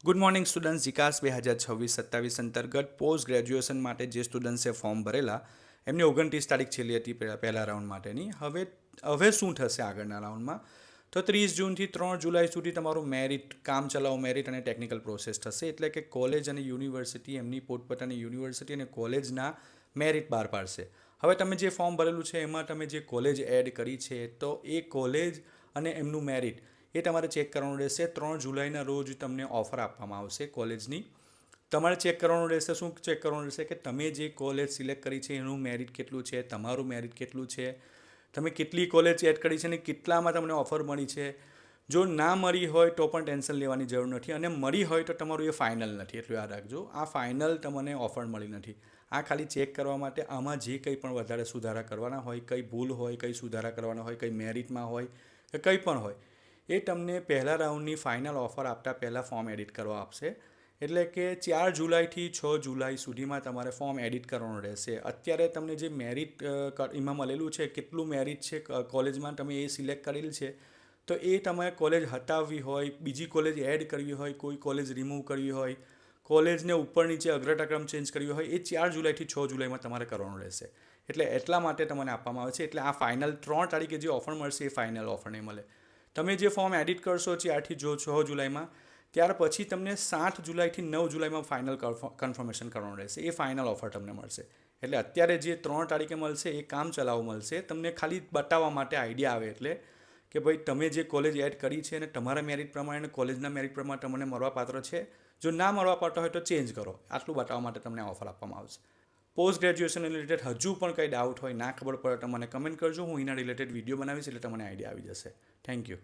Good morning students. વિકાસ 2026-27 અંતર્ગત post graduation માટે જે સ્ટુડન્ટ્સે ફોર્મ ભરેલા એમની 29 તારીખ છેલ્લી હતી પહેલા રાઉન્ડ માટેની. હવે શું થશે આગળના રાઉન્ડમાં? તો 30 જૂનથી 3 જુલાઈ સુધી તમારું મેરિટ, કામ ચલાવો મેરિટ અને ટેકનિકલ પ્રોસેસ થશે. એટલે કે કોલેજ અને યુનિવર્સિટી એમની પોતપોતાની યુનિવર્સિટી અને કોલેજના મેરિટ બહાર પાડશે. હવે તમે જે ફોર્મ ભરેલું છે એમાં તમે જે કોલેજ એડ કરી છે તો એ કોલેજ અને એમનું મેરિટ એ તમારે ચેક કરવાનું રહેશે. 3 જુલાઈના રોજ તમને ઓફર આપવામાં આવશે કોલેજની. તમારે ચેક કરવાનું રહેશે. શું ચેક કરવાનું રહેશે? કે તમે જે કોલેજ સિલેક્ટ કરી છે એનું મેરિટ કેટલું છે, તમારું મેરિટ કેટલું છે, તમે કેટલી કોલેજ એડ કરી છે અને કેટલામાં તમને ઓફર મળી છે. જો ના મળી હોય તો પણ ટેન્શન લેવાની જરૂર નથી, અને મળી હોય તો તમારું એ ફાઇનલ નથી. એટલું યાદ રાખજો, આ ફાઇનલ તમને ઓફર મળી નથી. આ ખાલી ચેક કરવા માટે. આમાં જે કંઈ પણ વધારે સુધારા કરવાના હોય, કંઈ ભૂલ હોય, કંઈ સુધારા કરવાના હોય, કંઈ મેરિટમાં હોય કે કંઈ પણ હોય, એ તમને પહેલા રાઉન્ડની ફાઇનલ ઓફર આપતા પહેલાં ફોર્મ એડિટ કરવા આપશે. એટલે કે 4 જુલાઈથી 6 જુલાઈ સુધીમાં તમારે ફોર્મ એડિટ કરવાનું રહેશે. અત્યારે તમને જે મેરિટ એમાં મળેલું છે, કેટલું મેરિટ છે કોલેજમાં તમે એ સિલેક્ટ કરેલ છે, તો એ તમારે કોલેજ હટાવવી હોય, બીજી કોલેજ એડ કરવી હોય, કોઈ કોલેજ રિમૂવ કરવી હોય, કોલેજને ઉપર નીચે અગ્રતાક્રમ ચેન્જ કરવી હોય, એ 4 જુલાઈથી 6 જુલાઈમાં તમારે કરવાનું રહેશે. એટલે એટલા માટે તમને આપવામાં આવે છે. એટલે આ ફાઇનલ 3 તારીખે જે ઓફર મળશે એ ફાઇનલ ઓફર નહીં મળે. તમે જે ફોર્મ એડિટ કરશો 4થી 6 જુલાઈમાં, ત્યાર પછી તમને 7 જુલાઈથી 9 જુલાઈમાં ફાઇનલ કન્ફર્મેશન કરવાનું રહેશે. એ ફાઇનલ ઓફર તમને મળશે. એટલે અત્યારે જે 3 તારીખે મળશે એ કામ ચલાવો મળશે. તમને ખાલી બતાવવા માટે આઈડિયા આવે, એટલે કે ભાઈ તમે જે કોલેજ એડ કરી છે અને તમારા મેરિટ પ્રમાણે અને કોલેજના મેરિટ પ્રમાણે તમને મળવાપાત્ર છે. જો ના મળવાપાત્ર હોય તો ચેન્જ કરો. આટલું બતાવવા માટે તમને ઓફર આપવામાં આવશે. પોસ્ટ ગ્રેજ્યુએશન રિલેટેડ હજુ પણ કંઈ ડાઉટ હોય, ના ખબર પડે તો મને કમેન્ટ કરજો. હું એના રિલેટેડ વિડીયો બનાવીશ એટલે તમને આઈડિયા આવી જશે. Thank you.